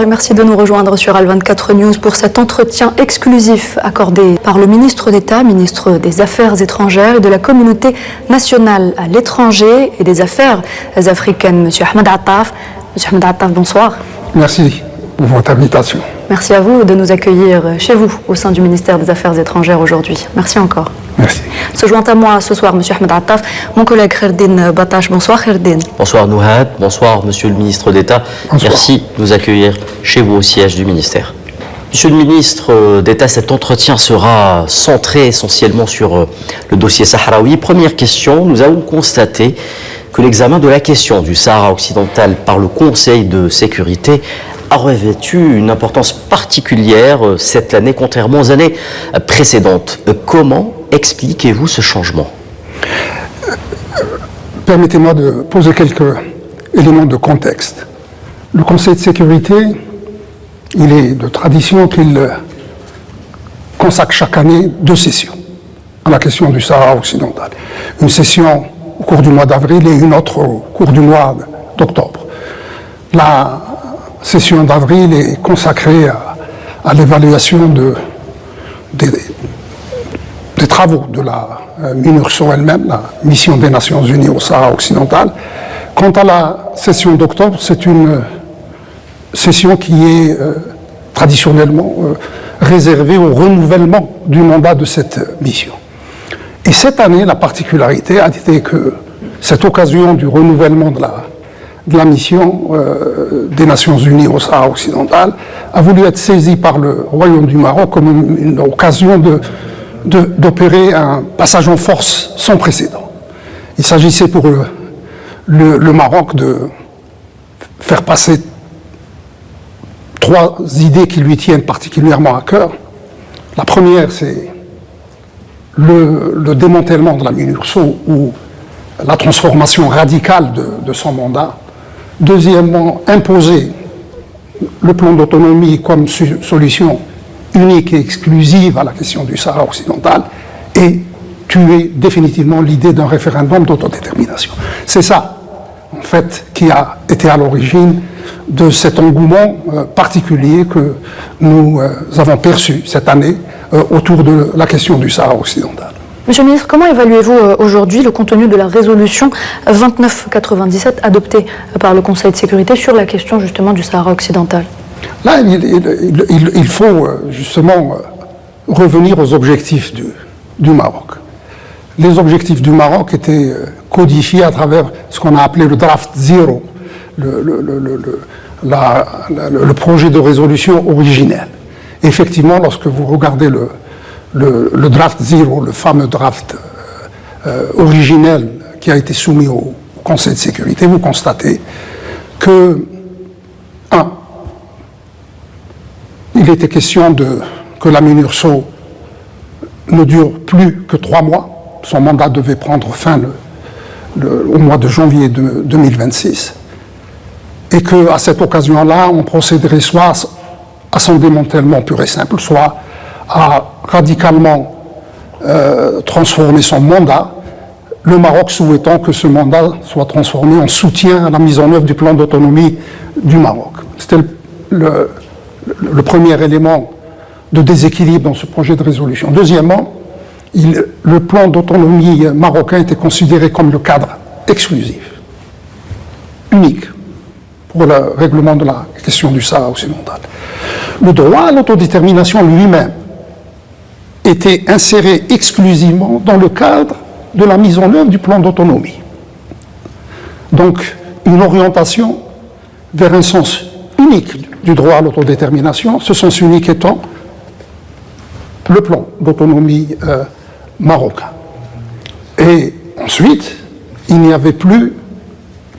Et merci de nous rejoindre sur Al24 News pour cet entretien exclusif accordé par le ministre d'État, ministre des Affaires étrangères et de la communauté nationale à l'étranger et des Affaires africaines, M. Ahmed Attaf. M. Ahmed Attaf, bonsoir. Merci pour votre invitation. Merci à vous de nous accueillir chez vous, au sein du ministère des Affaires étrangères aujourd'hui. Merci encore. Merci. Se joint à moi ce soir, M. Ahmed Attaf, mon collègue Kherdin Batache. Bonsoir Kherdin. Bonsoir Nouhad, bonsoir Monsieur le ministre d'État. Merci de nous accueillir chez vous au siège du ministère. Monsieur le ministre d'État, cet entretien sera centré essentiellement sur le dossier sahraoui. Première question, nous avons constaté que l'examen de la question du Sahara occidental par le Conseil de sécurité a revêtu une importance particulière cette année, contrairement aux années précédentes. Comment expliquez-vous ce changement? Permettez-moi de poser quelques éléments de contexte. Le Conseil de sécurité, il est de tradition qu'il consacre chaque année 2 sessions à la question du Sahara occidental. Une session au cours du mois d'avril et une autre au cours du mois d'octobre. La session d'avril est consacrée à l'évaluation des travaux de la MINURSO elle-même, la mission des Nations Unies au Sahara occidental. Quant à la session d'octobre, c'est une session qui est traditionnellement réservée au renouvellement du mandat de cette mission. Et cette année, la particularité a été que cette occasion du renouvellement de la mission des Nations Unies au Sahara occidental a voulu être saisie par le Royaume du Maroc comme une occasion d'opérer un passage en force sans précédent. Il s'agissait pour le Maroc de faire passer 3 idées qui lui tiennent particulièrement à cœur. La première, c'est le démantèlement de la MINURSO ou la transformation radicale de son mandat. Deuxièmement, imposer le plan d'autonomie comme solution unique et exclusive à la question du Sahara occidental et tuer définitivement l'idée d'un référendum d'autodétermination. C'est ça, en fait, qui a été à l'origine de cet engouement particulier que nous avons perçu cette année autour de la question du Sahara occidental. Monsieur le ministre, comment évaluez-vous aujourd'hui le contenu de la résolution 2997 adoptée par le Conseil de sécurité sur la question justement du Sahara occidental? Là, il faut justement revenir aux objectifs du Maroc. Les objectifs du Maroc étaient codifiés à travers ce qu'on a appelé le draft zero, le projet de résolution originel. Effectivement, lorsque vous regardez le draft zero, le fameux draft originel qui a été soumis au Conseil de sécurité, vous constatez que, il était question que la MINURSO ne dure plus que 3 mois. Son mandat devait prendre fin au mois de janvier 2026. Et qu'à cette occasion-là, on procéderait soit à son démantèlement pur et simple, soit à radicalement transformer son mandat, le Maroc souhaitant que ce mandat soit transformé en soutien à la mise en œuvre du plan d'autonomie du Maroc. C'était le premier élément de déséquilibre dans ce projet de résolution. Deuxièmement, le plan d'autonomie marocain était considéré comme le cadre exclusif, unique, pour le règlement de la question du Sahara occidental. Le droit à l'autodétermination lui-même était inséré exclusivement dans le cadre de la mise en œuvre du plan d'autonomie. Donc, une orientation vers un sens unique du droit à l'autodétermination, ce sens unique étant le plan d'autonomie marocain. Et ensuite, il n'y avait plus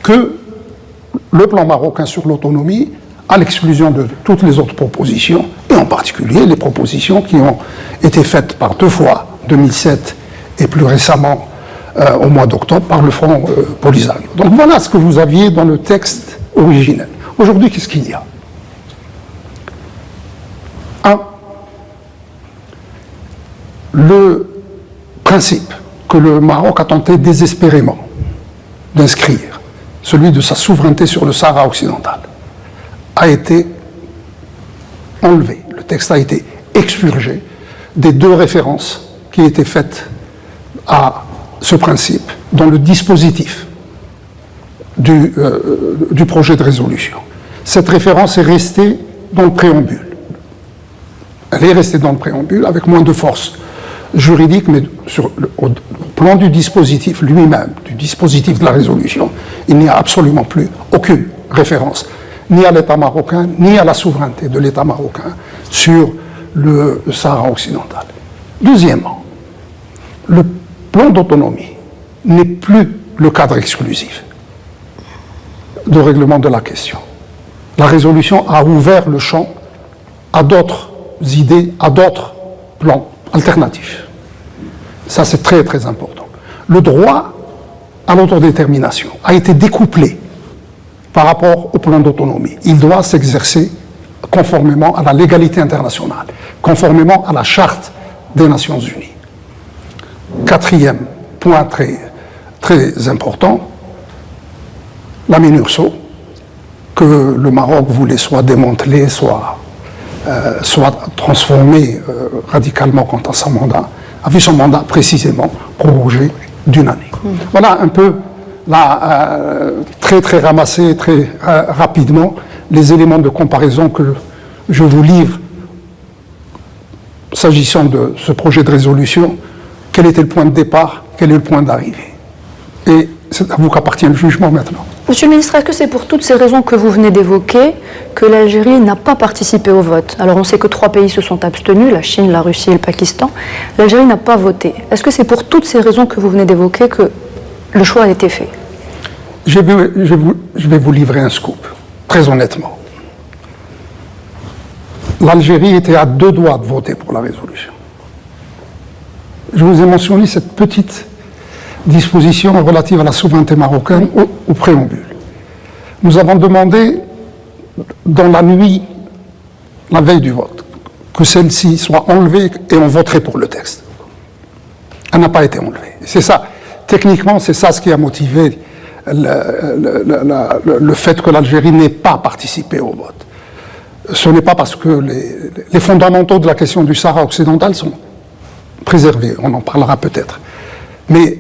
que le plan marocain sur l'autonomie, à l'exclusion de toutes les autres propositions, et en particulier les propositions qui ont été faites par 2 fois, 2007 et plus récemment au mois d'octobre, par le Front Polisario. Donc voilà ce que vous aviez dans le texte originel. Aujourd'hui, qu'est-ce qu'il y a? Le principe que le Maroc a tenté désespérément d'inscrire, celui de sa souveraineté sur le Sahara occidental, a été enlevé, le texte a été expurgé des 2 références qui étaient faites à ce principe dans le dispositif du projet de résolution. Cette référence est restée dans le préambule. Elle est restée dans le préambule avec moins de force juridique, mais au plan du dispositif lui-même, du dispositif de la résolution, il n'y a absolument plus aucune référence, ni à l'État marocain, ni à la souveraineté de l'État marocain sur le Sahara occidental. Deuxièmement, le plan d'autonomie n'est plus le cadre exclusif de règlement de la question. La résolution a ouvert le champ à d'autres idées, à d'autres plans alternatifs. Ça, c'est très, très important. Le droit à l'autodétermination a été découplé par rapport au plan d'autonomie. Il doit s'exercer conformément à la légalité internationale, conformément à la Charte des Nations Unies. 4e point très, très important, la MINURSO, que le Maroc voulait soit démanteler, soit transformer radicalement quant à son mandat, a vu son mandat précisément prorogé d'1 année. Voilà un peu, très très ramassé, très rapidement, les éléments de comparaison que je vous livre s'agissant de ce projet de résolution. Quel était le point de départ, quel est le point d'arrivée. Et c'est à vous qu'appartient le jugement maintenant. Monsieur le ministre, est-ce que c'est pour toutes ces raisons que vous venez d'évoquer que l'Algérie n'a pas participé au vote? Alors on sait que 3 pays se sont abstenus, la Chine, la Russie et le Pakistan. L'Algérie n'a pas voté. Est-ce que c'est pour toutes ces raisons que vous venez d'évoquer que le choix a été fait? Je vais vous livrer un scoop, très honnêtement. L'Algérie était à 2 doigts de voter pour la résolution. Je vous ai mentionné cette petite disposition relative à la souveraineté marocaine au préambule. Nous avons demandé, dans la nuit, la veille du vote, que celle-ci soit enlevée et on voterait pour le texte. Elle n'a pas été enlevée. C'est ça, techniquement, c'est ça ce qui a motivé le fait que l'Algérie n'ait pas participé au vote. Ce n'est pas parce que les fondamentaux de la question du Sahara occidental sont préservés, on en parlera peut-être. Mais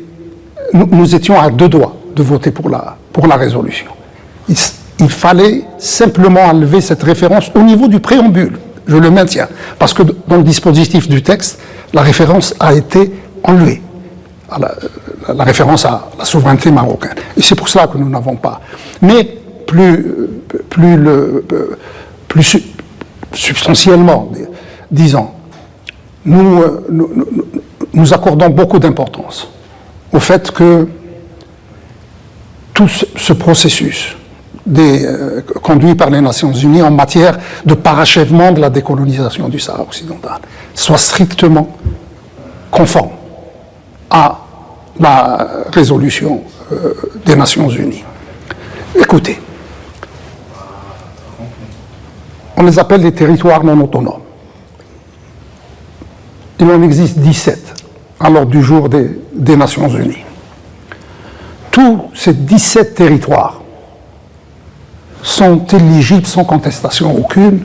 nous étions à 2 doigts de voter pour la résolution. Il fallait simplement enlever cette référence au niveau du préambule, je le maintiens, parce que dans le dispositif du texte, la référence a été enlevée, la référence à la souveraineté marocaine. Et c'est pour cela que nous n'avons pas. Mais plus substantiellement, disons, nous accordons beaucoup d'importance au fait que tout ce processus conduit par les Nations Unies en matière de parachèvement de la décolonisation du Sahara occidental soit strictement conforme à la résolution des Nations Unies. Écoutez, on les appelle les territoires non autonomes. Il en existe 17 à l'ordre du jour des Nations Unies. Tous ces 17 territoires sont éligibles sans contestation aucune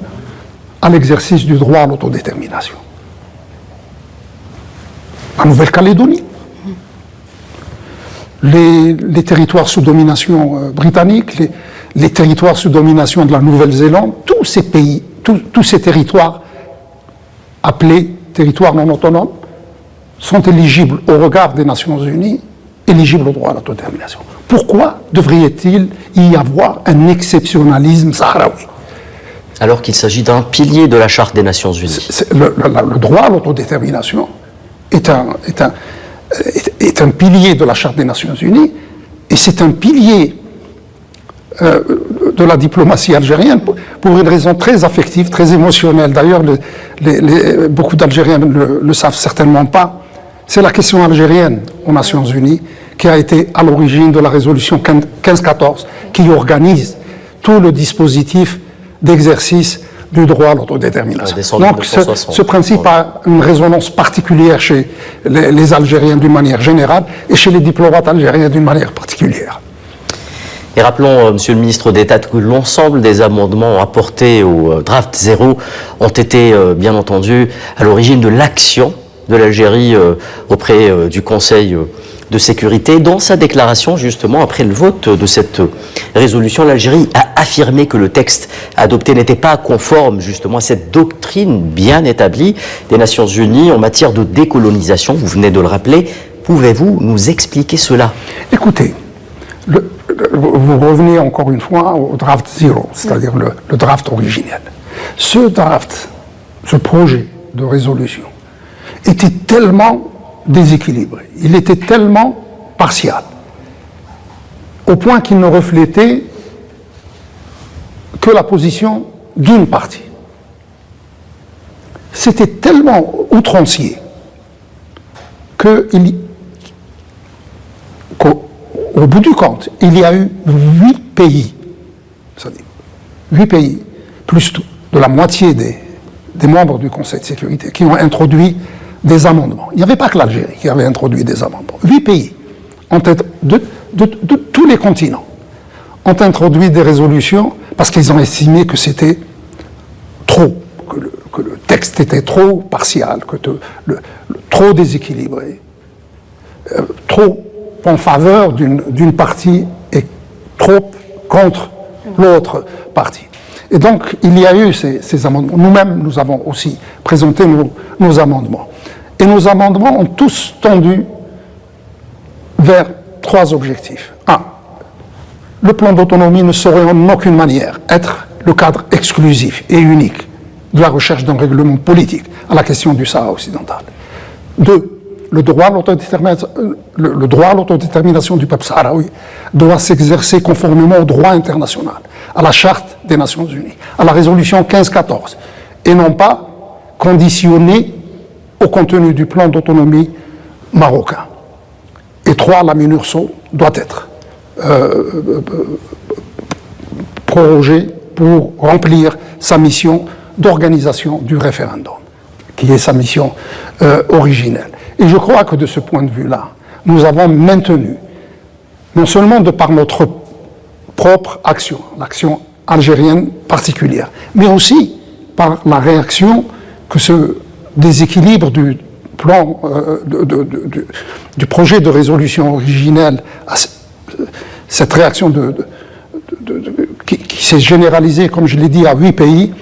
à l'exercice du droit à l'autodétermination. La Nouvelle-Calédonie, les territoires sous domination britannique, les territoires sous domination de la Nouvelle-Zélande, tous ces pays, tous ces territoires appelés territoires non autonomes sont éligibles au regard des Nations Unies, éligibles au droit à l'autodétermination. Pourquoi devrait-il y avoir un exceptionnalisme sahraoui? Alors qu'il s'agit d'un pilier de la Charte des Nations Unies. Le droit à l'autodétermination est un pilier de la Charte des Nations Unies et c'est un pilier de la diplomatie algérienne pour une raison très affective, très émotionnelle. D'ailleurs, beaucoup d'Algériens ne le savent certainement pas. C'est la question algérienne aux Nations Unies qui a été à l'origine de la résolution 1514 qui organise tout le dispositif d'exercice du droit à l'autodétermination. Donc ce principe a une résonance particulière chez les Algériens d'une manière générale et chez les diplomates algériens d'une manière particulière. Et rappelons, Monsieur le ministre d'État, que l'ensemble des amendements apportés au draft 0 ont été, bien entendu, à l'origine de l'action de l'Algérie auprès du Conseil de sécurité. Dans sa déclaration, justement, après le vote de cette résolution, l'Algérie a affirmé que le texte adopté n'était pas conforme, justement, à cette doctrine bien établie des Nations Unies en matière de décolonisation. Vous venez de le rappeler. Pouvez-vous nous expliquer cela? Écoutez, vous revenez encore une fois au draft 0, c'est-à-dire le draft originel. Ce draft, ce projet de résolution, était tellement déséquilibré, il était tellement partial, au point qu'il ne reflétait que la position d'une partie. C'était tellement outrancier qu'au bout du compte, il y a eu 8 pays, c'est-à-dire 8 pays, plus de la moitié des membres du Conseil de sécurité, qui ont introduit des amendements. Il n'y avait pas que l'Algérie qui avait introduit des amendements. 8 pays, de tous les continents, ont introduit des résolutions parce qu'ils ont estimé que c'était trop, que le texte était trop partial, trop déséquilibré, trop en faveur d'une partie et trop contre l'autre partie. Et donc, il y a eu ces amendements. Nous-mêmes, nous avons aussi présenté nos amendements. Et nos amendements ont tous tendu vers 3 objectifs. 1. Le plan d'autonomie ne saurait en aucune manière être le cadre exclusif et unique de la recherche d'un règlement politique à la question du Sahara occidental. 2. Le droit à l'autodétermination du peuple sahraoui doit s'exercer conformément au droit international, à la Charte des Nations Unies, à la résolution 1514, et non pas conditionné au contenu du plan d'autonomie marocain. Et 3, la MINURSO doit être prorogée pour remplir sa mission d'organisation du référendum, qui est sa mission originelle. Et je crois que de ce point de vue-là, nous avons maintenu, non seulement de par notre propre action, l'action algérienne particulière, mais aussi par la réaction que ce déséquilibre du plan, du projet de résolution originelle, cette réaction qui s'est généralisée, comme je l'ai dit, à 8 pays,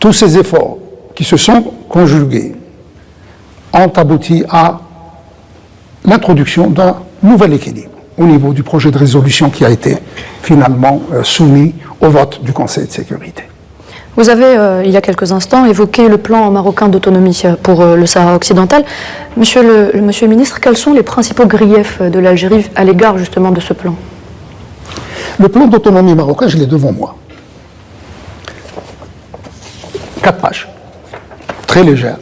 tous ces efforts qui se sont conjugués ont abouti à l'introduction d'un nouvel équilibre au niveau du projet de résolution qui a été finalement soumis au vote du Conseil de sécurité. Vous avez, il y a quelques instants, évoqué le plan marocain d'autonomie pour le Sahara occidental. Monsieur le ministre, quels sont les principaux griefs de l'Algérie à l'égard justement de ce plan? Le plan d'autonomie marocain, je l'ai devant moi. 4 pages, très légères.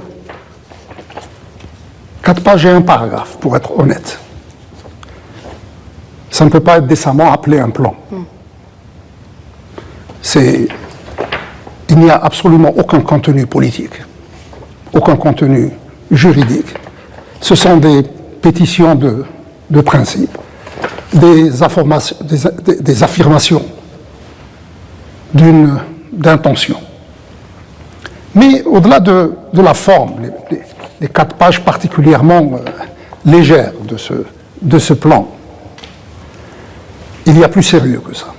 4 pages et un paragraphe, pour être honnête. Ça ne peut pas être décemment appelé un plan. Il n'y a absolument aucun contenu politique, aucun contenu juridique. Ce sont des pétitions de principe, des affirmations d'intention. Mais au-delà de la forme, les 4 pages particulièrement légères de ce plan, il y a plus sérieux que ça.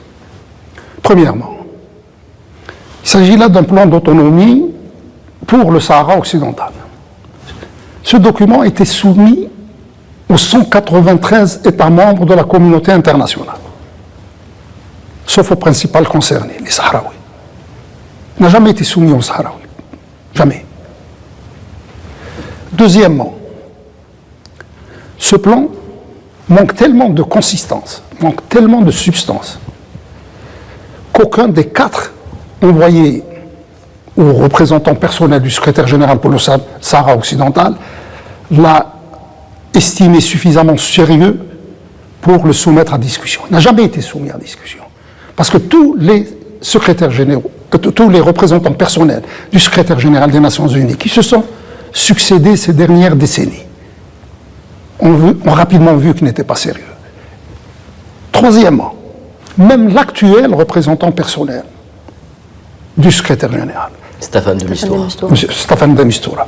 Premièrement, il s'agit là d'un plan d'autonomie pour le Sahara occidental. Ce document a été soumis aux 193 États membres de la communauté internationale, sauf aux principales concernés, les Sahraouis. Il n'a jamais été soumis aux Sahraouis. Jamais. Deuxièmement, ce plan manque tellement de consistance, manque tellement de substance, qu'aucun des 4 envoyés aux représentants personnels du secrétaire général pour le Sahara occidental l'a estimé suffisamment sérieux pour le soumettre à discussion. Il n'a jamais été soumis à discussion. Parce que tous les secrétaires généraux, tous les représentants personnels du secrétaire général des Nations Unies qui se sont succédés ces dernières décennies ont rapidement vu qu'il n'était pas sérieux. Troisièmement, même l'actuel représentant personnel du secrétaire général, Staffan de Mistura. M. Staffan de Mistura.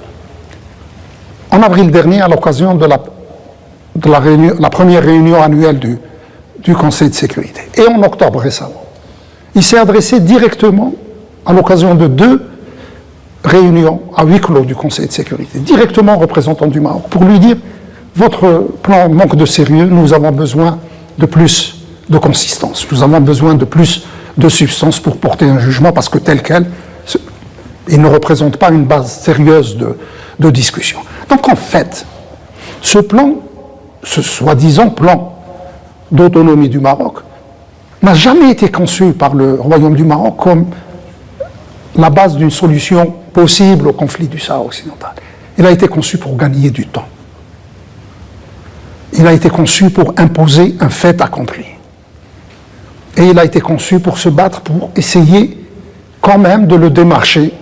En avril dernier, à l'occasion de la première réunion annuelle du Conseil de sécurité, et en octobre récemment, il s'est adressé directement, à l'occasion de 2 réunions à huis clos du Conseil de sécurité, directement au représentant du Maroc, pour lui dire « Votre plan manque de sérieux, nous avons besoin de plus de consistance, nous avons besoin de plus de substance pour porter un jugement, parce que tel quel, il ne représente pas une base sérieuse de discussion. » Donc en fait, ce plan, ce soi-disant plan d'autonomie du Maroc, n'a jamais été conçu par le Royaume du Maroc comme la base d'une solution possible au conflit du Sahara occidental. Il a été conçu pour gagner du temps. Il a été conçu pour imposer un fait accompli. Et il a été conçu pour se battre, pour essayer quand même de le démarcher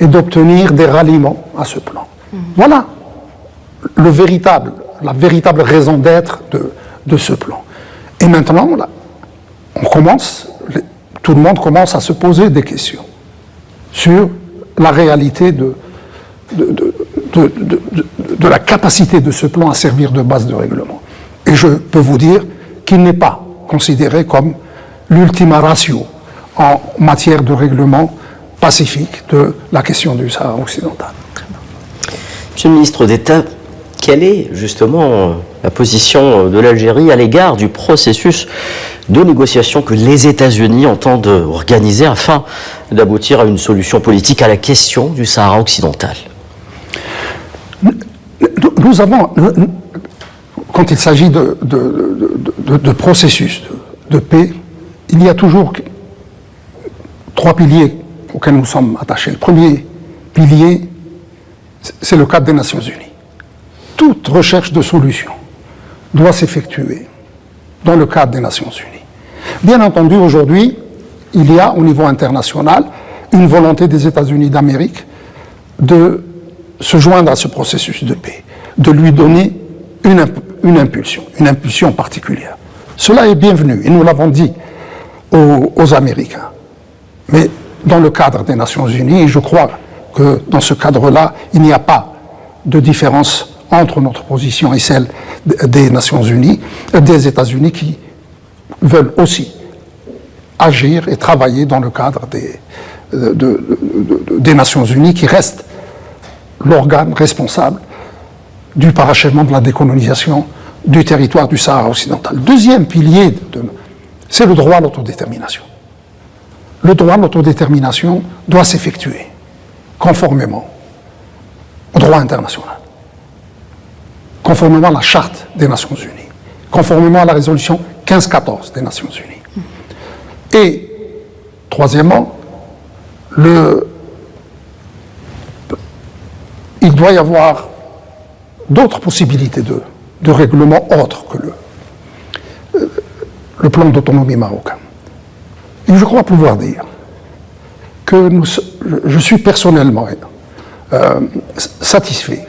et d'obtenir des ralliements à ce plan. Voilà la véritable raison d'être de ce plan. Et maintenant, là, tout le monde commence à se poser des questions sur la réalité de la capacité de ce plan à servir de base de règlement. Et je peux vous dire qu'il n'est pas considéré comme l'ultima ratio en matière de règlement pacifique de la question du Sahara occidental. Monsieur le ministre d'État, quelle est justement la position de l'Algérie à l'égard du processus de négociation que les États-Unis entendent organiser afin d'aboutir à une solution politique à la question du Sahara occidental? Nous avons, quand il s'agit de processus de paix, il y a toujours 3 piliers auxquels nous sommes attachés. Le premier pilier, c'est le cadre des Nations Unies. Toute recherche de solution doit s'effectuer dans le cadre des Nations Unies. Bien entendu, aujourd'hui, il y a au niveau international une volonté des États-Unis d'Amérique de se joindre à ce processus de paix, de lui donner une impulsion particulière. Cela est bienvenu, et nous l'avons dit aux Américains. Mais dans le cadre des Nations Unies, et je crois que dans ce cadre-là, il n'y a pas de différence entre notre position et celle des Nations Unies, des États-Unis qui veulent aussi agir et travailler dans le cadre des Nations Unies, qui restent l'organe responsable du parachèvement de la décolonisation du territoire du Sahara occidental. Deuxième pilier, c'est le droit à l'autodétermination. Le droit à l'autodétermination doit s'effectuer conformément au droit international, conformément à la Charte des Nations Unies, conformément à la résolution 1514 des Nations Unies. Et, troisièmement, il doit y avoir d'autres possibilités de règlement autres que le plan d'autonomie marocain. Et je crois pouvoir dire que je suis personnellement satisfait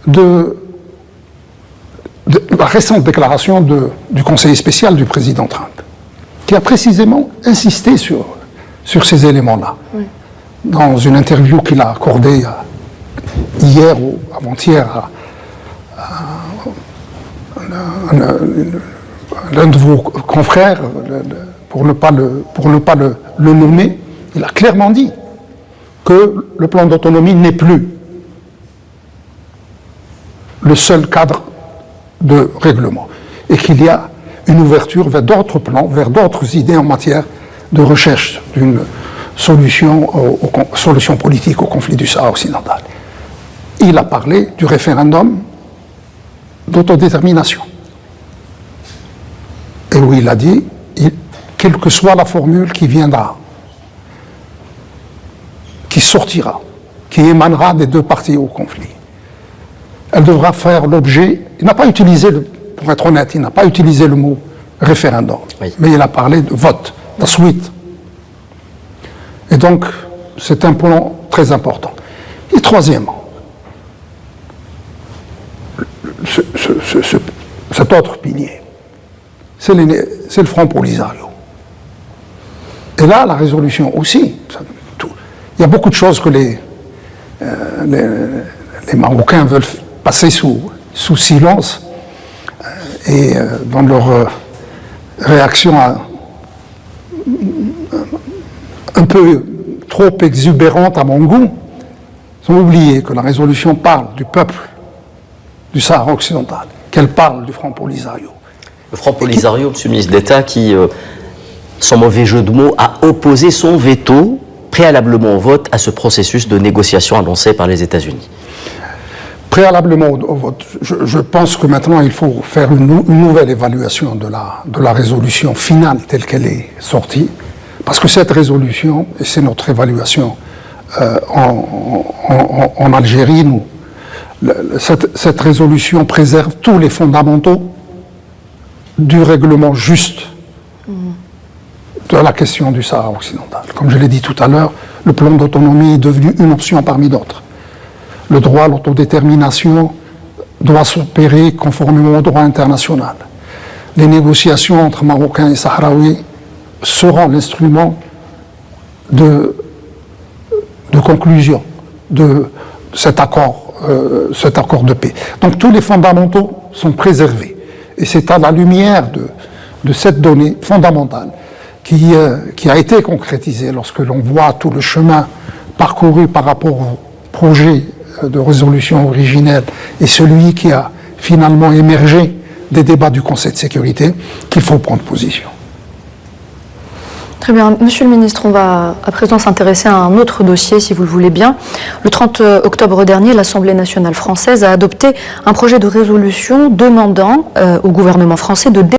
de la récente déclaration du conseiller spécial du président Trump, qui a précisément insisté sur ces éléments-là. Oui. Dans une interview qu'il a accordée hier ou avant-hier à l'un de vos confrères, pour ne pas le nommer, il a clairement dit que le plan d'autonomie n'est plus le seul cadre de règlement et qu'il y a une ouverture vers d'autres plans, vers d'autres idées en matière de recherche d'une solution politique au conflit du Sahara occidental. Il a parlé du référendum d'autodétermination. Et où il a dit, quelle que soit la formule qui viendra, qui sortira, qui émanera des 2 parties au conflit, elle devra faire l'objet, il n'a pas utilisé, pour être honnête, il n'a pas utilisé le mot référendum, oui, mais il a parlé de vote, de suite. Et donc, c'est un plan très important. Et troisièmement, cet autre pilier, c'est le Front Polisario. Et là, la résolution aussi. Il y a beaucoup de choses que les Marocains veulent passer sous silence et dans leur réaction un peu trop exubérante à mon goût, ils ont oublié que la résolution parle du peuple du Sahara occidental, qu'elle parle du Front Polisario. Le Front Polisario, Monsieur le ministre d'État, qui, sans mauvais jeu de mots, a opposé son veto préalablement au vote à ce processus de négociation annoncé par les États-Unis. Préalablement au vote, je pense que maintenant il faut faire une nouvelle évaluation de la résolution finale telle qu'elle est sortie, parce que cette résolution, et c'est notre évaluation en Algérie, cette résolution préserve tous les fondamentaux du règlement juste de la question du Sahara occidental. Comme je l'ai dit tout à l'heure, le plan d'autonomie est devenu une option parmi d'autres. Le droit à l'autodétermination doit s'opérer conformément au droit international. Les négociations entre Marocains et Sahraouis seront l'instrument de conclusion de cet accord de paix. Donc tous les fondamentaux sont préservés. Et c'est à la lumière de cette donnée fondamentale qui a été concrétisée lorsque l'on voit tout le chemin parcouru par rapport au projet de résolution originelle et celui qui a finalement émergé des débats du Conseil de sécurité, qu'il faut prendre position. Très bien. Monsieur le ministre, on va à présent s'intéresser à un autre dossier, si vous le voulez bien. Le 30 octobre dernier, l'Assemblée nationale française a adopté un projet de résolution demandant au gouvernement français de